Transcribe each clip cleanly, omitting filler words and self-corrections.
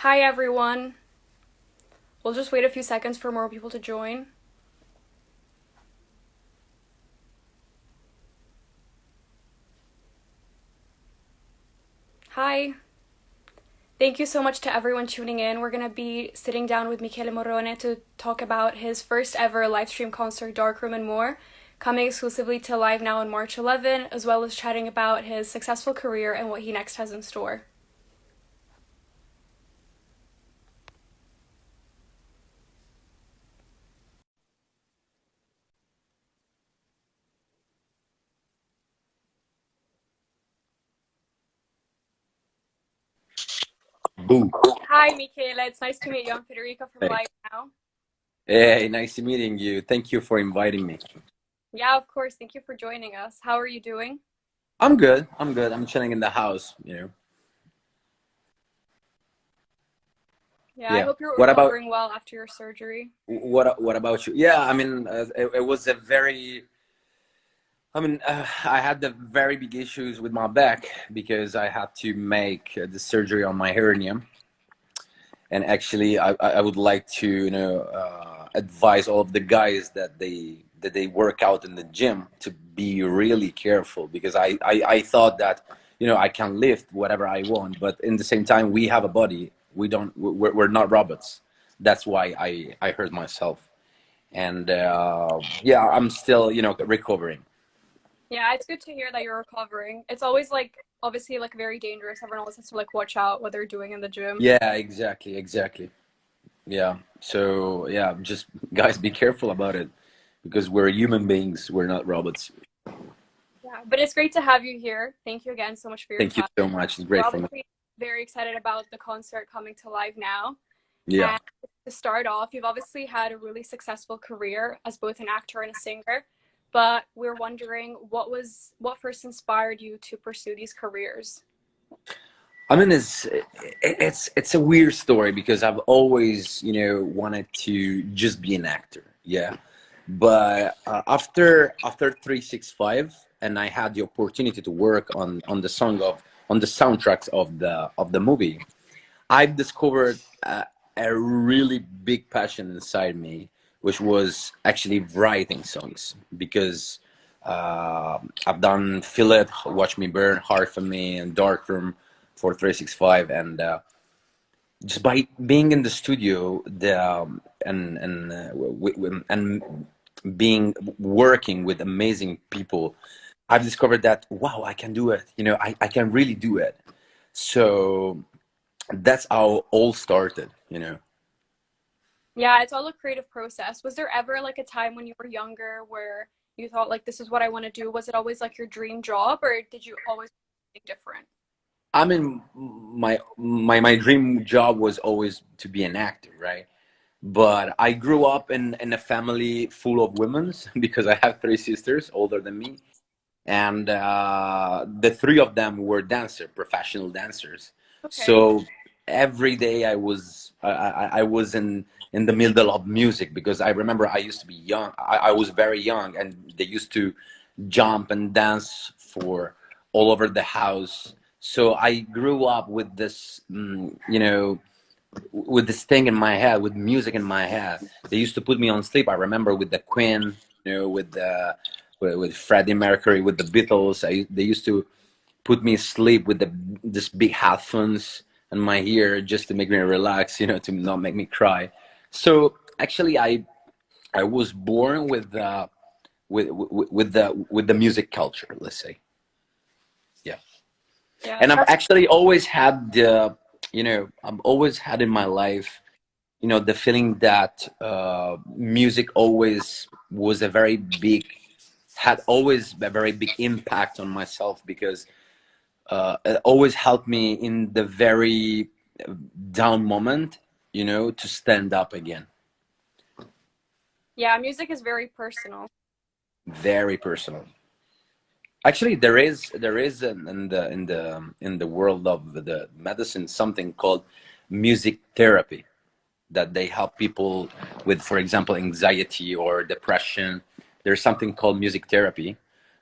Hi everyone. We'll just wait a few seconds for more people to join. Hi. Thank you so much to everyone tuning in. We're going to be sitting down with Michele Morrone to talk about his first ever live stream concert, Darkroom and More, coming exclusively to Live Now on March 11, as well as chatting about his successful career and what he next has in store. Boo. Hi Michele, it's nice to meet you. I'm Federica from Hey. Live Now. Hey, nice meeting you. Thank you for inviting me. Yeah, of course. Thank you for joining us. How are you doing? I'm good. I'm good. I'm chilling in the house. Yeah, I Yeah. hope you're What about recovering well after your surgery. what about you? Yeah, I mean, it was a very I had the very big issues with my back because I had to make the surgery on my hernia. And actually, I would like to, advise all of the guys that they work out in the gym to be really careful because I thought that, I can lift whatever I want, but in the same time, we have a body. We're not robots. That's why I hurt myself. And yeah, I'm still, recovering. Yeah, it's good to hear that you're recovering. It's always like obviously like very dangerous. Everyone always has to like watch out what they're doing in the gym. Yeah, exactly. Yeah. So yeah, just guys, be careful about it because we're human beings. We're not robots. Yeah, but it's great to have you here. Thank you again so much for your Thank you time. so much. It's We're great for me. obviously very excited about the concert coming to Live Now. Yeah. And to start off, you've obviously had a really successful career as both an actor and a singer. But we're wondering what first inspired you to pursue these careers? I mean, it's a weird story because I've always, wanted to just be an actor. Yeah. But after 365, and I had the opportunity to work on the soundtracks of the movie. I've discovered a really big passion inside me, which was actually writing songs because I've done Feel It, Watch Me Burn, Hard for Me, and Darkroom for 365, and just by being in the studio, and being working with amazing people, I've discovered that wow, I can do it. I can really do it. So that's how all started. Yeah, it's all a creative process. Was there ever like a time when you were younger where you thought like this is what I want to do? Was it always like your dream job or did you always think different? I mean, my dream job was always to be an actor, right? But I grew up in a family full of women because I have three sisters older than me, and the three of them were professional dancers. Okay. So every day I was in the middle of music because I remember I used to be young. I was very young, and they used to jump and dance for all over the house. So I grew up with this, with this thing in my head, with music in my head. They used to put me on sleep. I remember with the Queen, with Freddie Mercury, with the Beatles. They used to put me asleep with this big headphones in my ear just to make me relax, to not make me cry. So actually, I was born with the music culture. Let's say, yeah. Yeah, And I've that's actually always had I've always had in my life, the feeling that music always was a very big had always a very big impact on myself because it always helped me in the very down moment, to stand up again. yeah, music is very personal. Very personal. Actually, there is in the world of the medicine something called music therapy that they help people with, for example, anxiety or depression. There's something called music therapy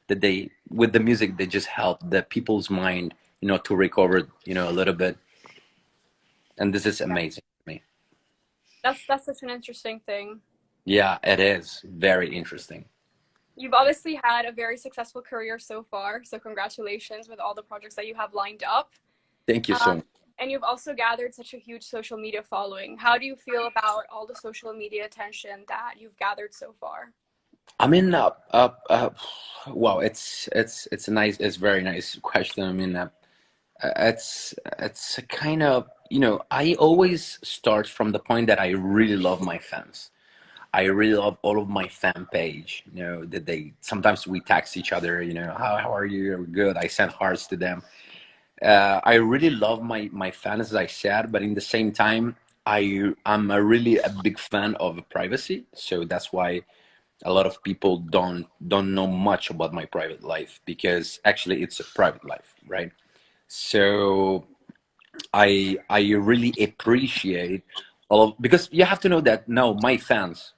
that they, with the music, they just help the people's mind, to recover, a little bit. and this is Yeah. amazing to me. That's such an interesting thing. Yeah, it is very interesting. You've obviously had a very successful career so far, so congratulations with all the projects that you have lined up. Thank you so Um, much. and you've also gathered such a huge social media following. How do you feel about all the social media attention that you've gathered so far? I mean, wow, it's a nice, it's very nice question. I mean, it's a kind of, I always start from the point that I really love my fans. I really love all of my fan page. That they sometimes we text each other. How are you? Are we good? I send hearts to them. I really love my fans, as I said, but in the same time, I'm really a big fan of privacy. So that's why a lot of people don't know much about my private life, because actually it's a private life, right? So I really appreciate because you have to know that now my fans,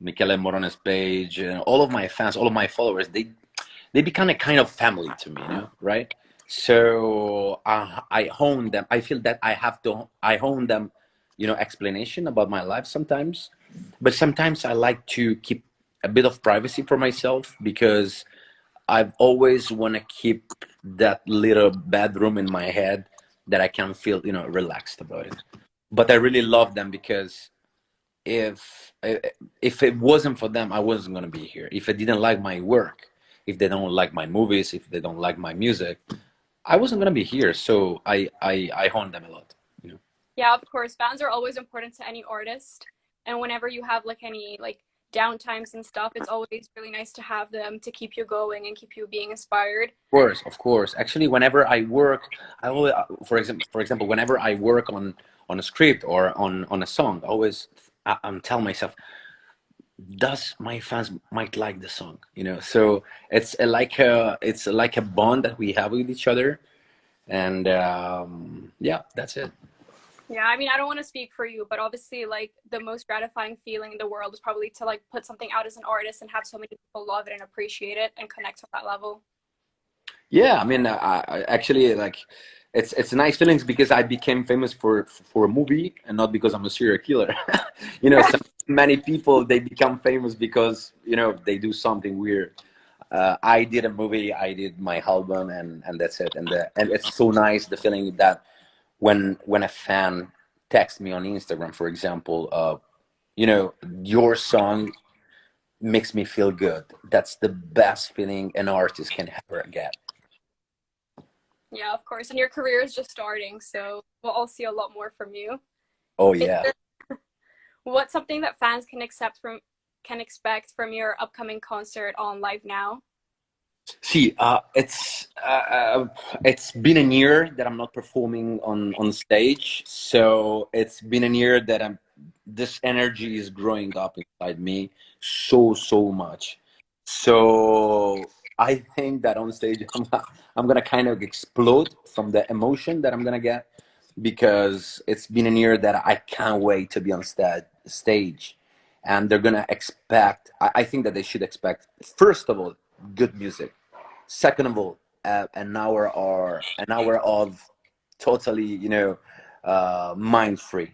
Michele Morone's page, and all of my fans, all of my followers, they become a kind of family to me, right? So I hone them. I feel that I hone them, explanation about my life sometimes, but sometimes I like to keep a bit of privacy for myself, because I've always want to keep that little bedroom in my head that I can feel, relaxed about it. But I really love them, because if if it wasn't for them, I wasn't gonna be here. If I didn't like my work, if they don't like my movies, if they don't like my music, I wasn't gonna be here. So I hone them a lot. You know. Yeah, of course, fans are always important to any artist. And whenever you have like any like downtimes and stuff, it's always really nice to have them to keep you going and keep you being inspired. Of course, of course. Actually, whenever I work, I always, for example, whenever I work on a script or on a song, I always I'm telling myself, does my fans might like the song, So it's like a bond that we have with each other, and yeah, that's it. Yeah, I mean, I don't want to speak for you, but obviously, like, the most gratifying feeling in the world is probably to like put something out as an artist and have so many people love it and appreciate it and connect on that level. Yeah, I mean, I actually like it's nice feelings, because I became famous for a movie, and not because I'm a serial killer. So many people, they become famous because they do something weird. I did a movie, I did my album, and that's it. And it's so nice, the feeling that when a fan texts me on Instagram, for example, you know, your song makes me feel good. That's the best feeling an artist can ever get. Yeah, of course. And your career is just starting, so we'll all see a lot more from you. Oh Is yeah. there what's something that fans can expect from your upcoming concert on Live Now? See, it's been a year that I'm not performing on stage, so it's been a year that this energy is growing up inside me so much. So I think that on stage I'm gonna kind of explode from the emotion that I'm gonna get, because it's been a year that I can't wait to be on stage, and they're gonna expect. I think that they should expect, first of all, good music. Second of all, an hour of totally, mind free,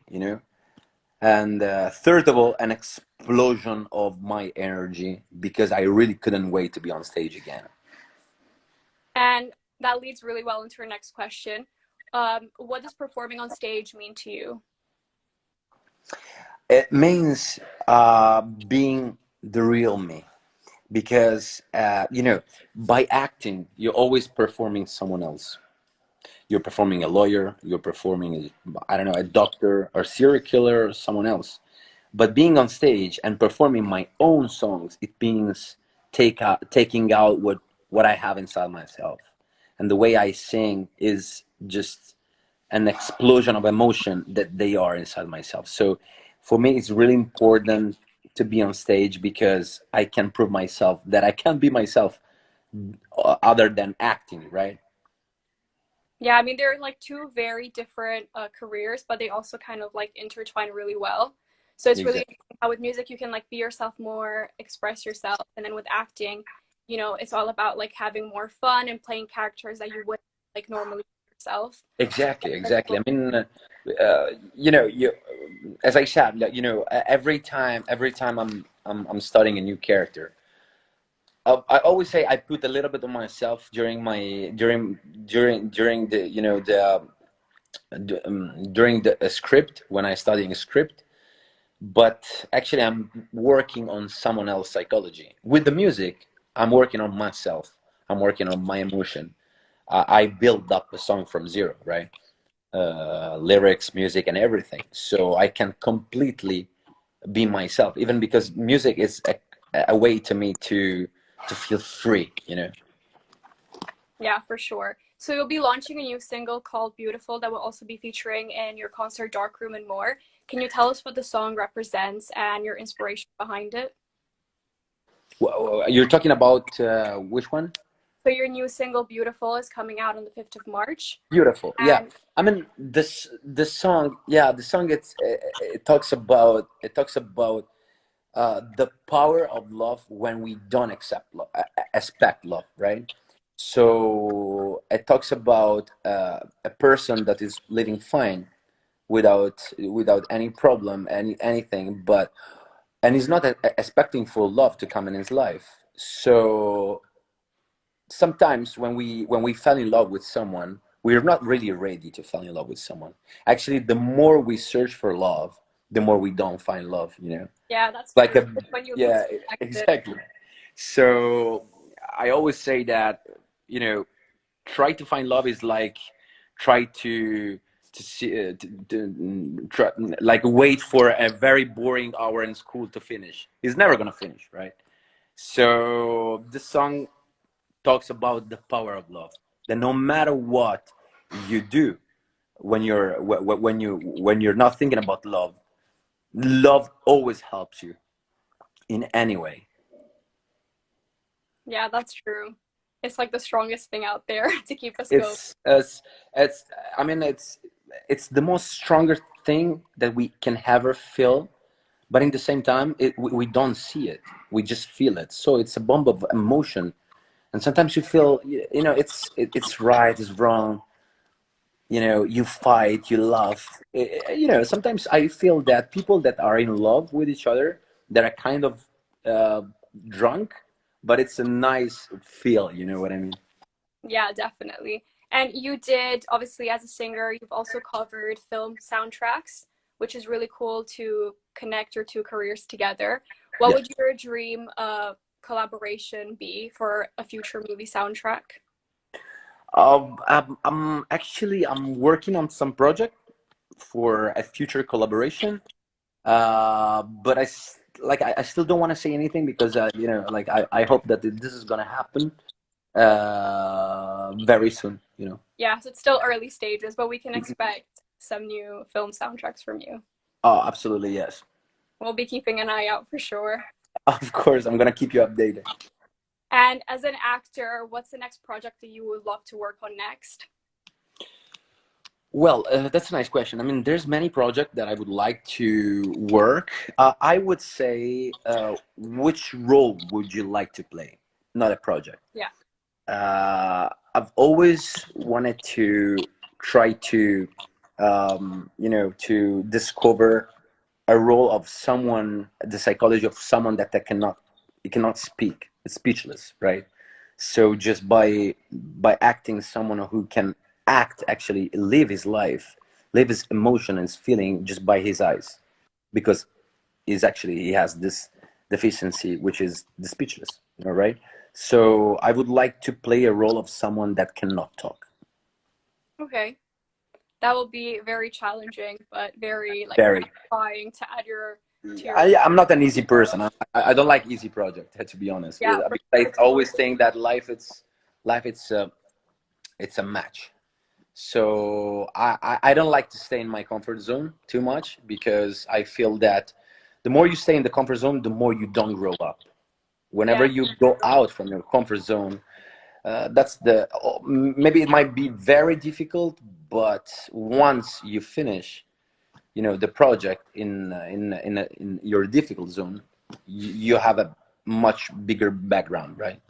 and third of all, an explosion of my energy, because I really couldn't wait to be on stage again. And that leads really well into our next question. What does performing on stage mean to you? It means being the real me, because by acting, you're always performing someone else. You're performing a lawyer, you're performing, I don't know, a doctor or serial killer or someone else. But being on stage and performing my own songs, it means taking out what I have inside myself. And the way I sing is just an explosion of emotion that they are inside myself. So for me, it's really important to be on stage, because I can prove myself that I can be myself, other than acting, right? Yeah, I mean, they're like two very different careers, but they also kind of like intertwine really well. So it's really Exactly. interesting how with music you can like be yourself more, express yourself, and then with acting, it's all about like having more fun and playing characters that you would like normally yourself. Exactly, That's exactly. I mean, cool. you know, as I said, like, every time I'm studying a new character, I always say I put a little bit of myself during my during the during the a script when I studying a script, but actually I'm working on someone else's psychology. With the music, I'm working on myself. I'm working on my emotion. I build up a song from zero, right? Lyrics, music, and everything, so I can completely be myself. Even because music is a way to me to feel free, you know. Yeah, for sure. So you'll be launching a new single called Beautiful that will also be featuring in your concert Dark Room and More. Can you tell us what the song represents and your inspiration behind it? You're talking about which one? So your new single Beautiful is coming out on the 5th of March. Beautiful. Yeah. And I mean, this song. Yeah, the song. It talks about the power of love when we don't expect love, right? So it talks about a person that is living fine without any problem, anything, but and he's not expecting for love to come in his life. So sometimes when we fell in love with someone, we're not really ready to fall in love with someone. Actually, the more we search for love, the more we don't find love, you know. yeah, that's Like true. a It's when you Yeah, least expect it. exactly. So I always say that, you know, try to find love is like try to see try, like wait for a very boring hour in school to finish. It's never gonna finish, right? So this song talks about the power of love. That no matter what you do, when you're not thinking about love, love always helps you in any way. Yeah, that's true. It's like the strongest thing out there to keep us going. It's as it's I mean it's the most stronger thing that we can ever feel, but in the same time we don't see it. We just feel it. So it's a bomb of emotion, and sometimes you feel, you know, it's right, it's wrong, you know, you fight, you laugh. You know, sometimes I feel that people that are in love with each other, that are kind of uh, drunk, but it's a nice feel, you know what I mean? Yeah, definitely. And you did, obviously, as a singer, you've also covered film soundtracks, which is really cool to connect your two careers together. What Yeah. would your dream collaboration be for a future movie soundtrack? I'm working on some project for a future collaboration, but I still don't want to say anything because you know, like I hope that this is gonna happen very soon, you know. Yeah, so it's still early stages, but we can expect some new film soundtracks from you. Oh, absolutely, yes. We'll be keeping an eye out for sure. Of course, I'm gonna keep you updated. And as an actor, what's the next project that you would love to work on next? Well, that's a nice question. I mean, there's many projects that I would like to work. I would say, which role would you like to play? Not a project. Yeah. I've always wanted to try to, you know, to discover a role of someone, the psychology of someone that cannot, it cannot speak, it's speechless, right? So just by acting someone who can act, actually live his life, live his emotion and his feeling just by his eyes, because he has this deficiency, which is the speechless. All right. So I would like to play a role of someone that cannot talk. Okay. That will be very challenging, but very like Very. satisfying to add your to your I'm not an easy person. I don't like easy project, to be honest. yeah, for Because sure. I always think that life it's a match. So I don't like to stay in my comfort zone too much, because I feel that the more you stay in the comfort zone, the more you don't grow up. Whenever Yeah. you go out from your comfort zone, that's maybe it might be very difficult, but once you finish, you know, the project in your difficult zone, you have a much bigger background, right?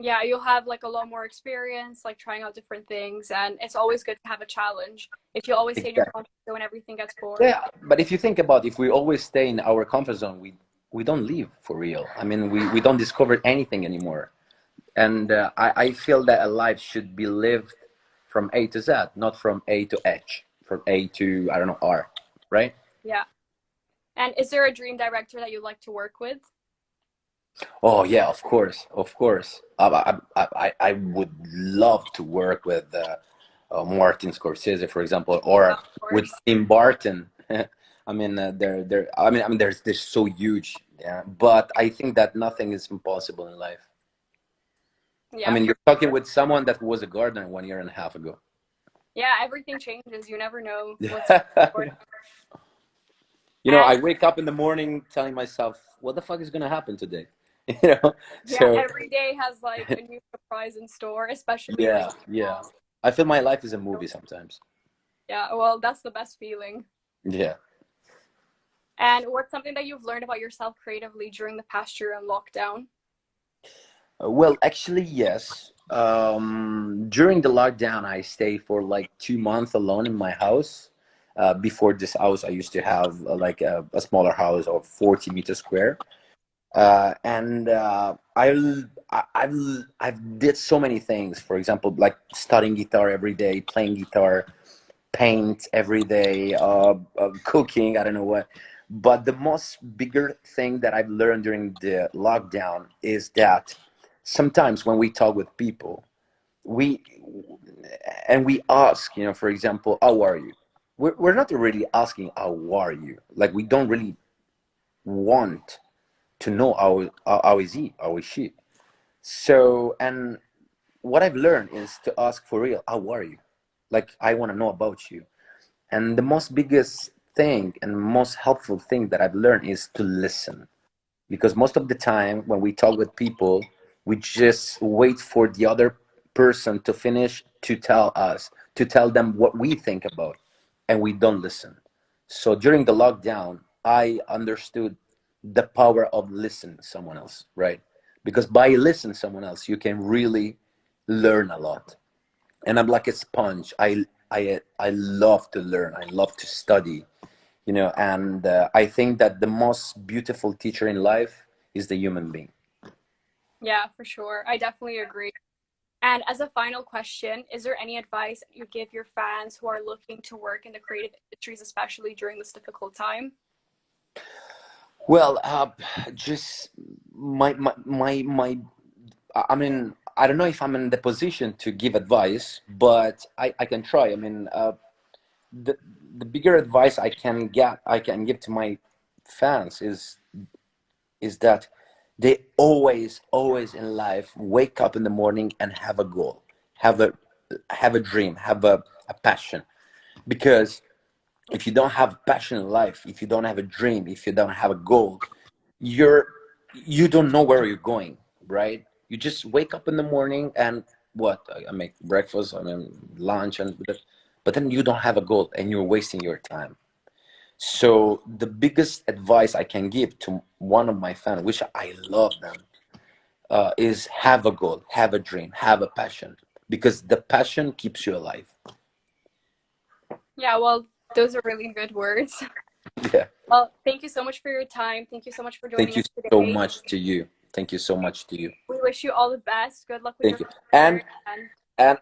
Yeah, you'll have like a lot more experience, like trying out different things, and it's always good to have a challenge. If you always stay in your Exactly. comfort zone, everything gets boring. Yeah, but if you think about, if we always stay in our comfort zone, we don't live for real. I mean, we don't discover anything anymore. And I feel that a life should be lived from A to Z, not from A to H, from A to, I don't know, R, right? Yeah. And is there a dream director that you'd like to work with? Oh yeah, of course, of course. I would love to work with Martin Scorsese, for example, Yeah, or of with course. Tim Burton. I mean, I mean, they're so huge. Yeah, but I think that nothing is impossible in life. I Yeah, mean, for you're talking sure. with someone that was a gardener 1 year and a half ago. Yeah, everything changes. You never know what's for. Yeah. You know, And I wake up in the morning telling myself, what the fuck is going to happen today? You know, yeah, so every day has like a new surprise in store, especially like yeah, yeah. I feel my life is a movie sometimes. yeah, well, that's the best feeling. Yeah. And what's something that you've learned about yourself creatively during the past year in lockdown? Well, actually, yes. During the lockdown, I stayed for like 2 months alone in my house. Before this house, I used to have like a smaller house of 40 meters square. And I've did so many things. For example, like studying guitar every day, playing guitar, paint every day, cooking. I don't know what. But the most bigger thing that I've learned during the lockdown is that sometimes when we talk with people, we we ask, for example, how are you? We're not really asking how are you. Like we don't really want to know how is he, how is she. So, and what I've learned is to ask for real, how are you? Like I want to know about you. And the most biggest thing and most helpful thing that I've learned is to listen. Because most of the time when we talk with people, we just wait for the other person to finish to tell us, to tell them what we think about, and we don't listen. So during the lockdown, I understood the power of listening to someone else, right? Because by listening to someone else, you can really learn a lot. And I'm like a sponge. I love to learn. I love to study, and I think that the most beautiful teacher in life is the human being. Yeah, for sure. I definitely agree. And as a final question, is there any advice you give your fans who are looking to work in the creative industries, especially during this difficult time? Well, just my. I mean, I don't know if I'm in the position to give advice, but I can try. I mean, the the bigger advice I can give to my fans is that they always in life wake up in the morning and have a goal, have a have a dream, have a passion. Because if you don't have passion in life, if you don't have a dream, if you don't have a goal, you're you don't know where you're going, right? You just wake up in the morning and what, I make breakfast, I mean lunch, but then you don't have a goal and you're wasting your time. So the biggest advice I can give to one of my fans, which I love them, is have a goal, have a dream, have a passion, because the passion keeps you alive. Yeah, well, those are really good words. Yeah. Well, thank you so much for your time. Thank you so much for Thank joining you us so today. much to you. Thank you so much to you. We wish you all the best. Good luck with your Thank you. And concert.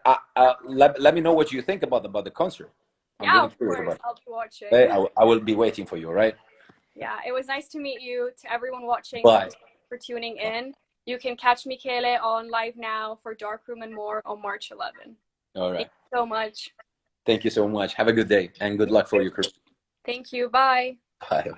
And let me know what you think about the concert. I'm yeah, really of curious course, about it. I'll be Hey, watching. I will be waiting for you, all right? Yeah, it was nice to meet you. To everyone watching, thank you Bye. so much for tuning in. You can catch Michele on live now for Darkroom and More on March 11th. All Thank right. you so much. Thank you so much. Have a good day and good luck for your crew. Thank you. Bye. Bye.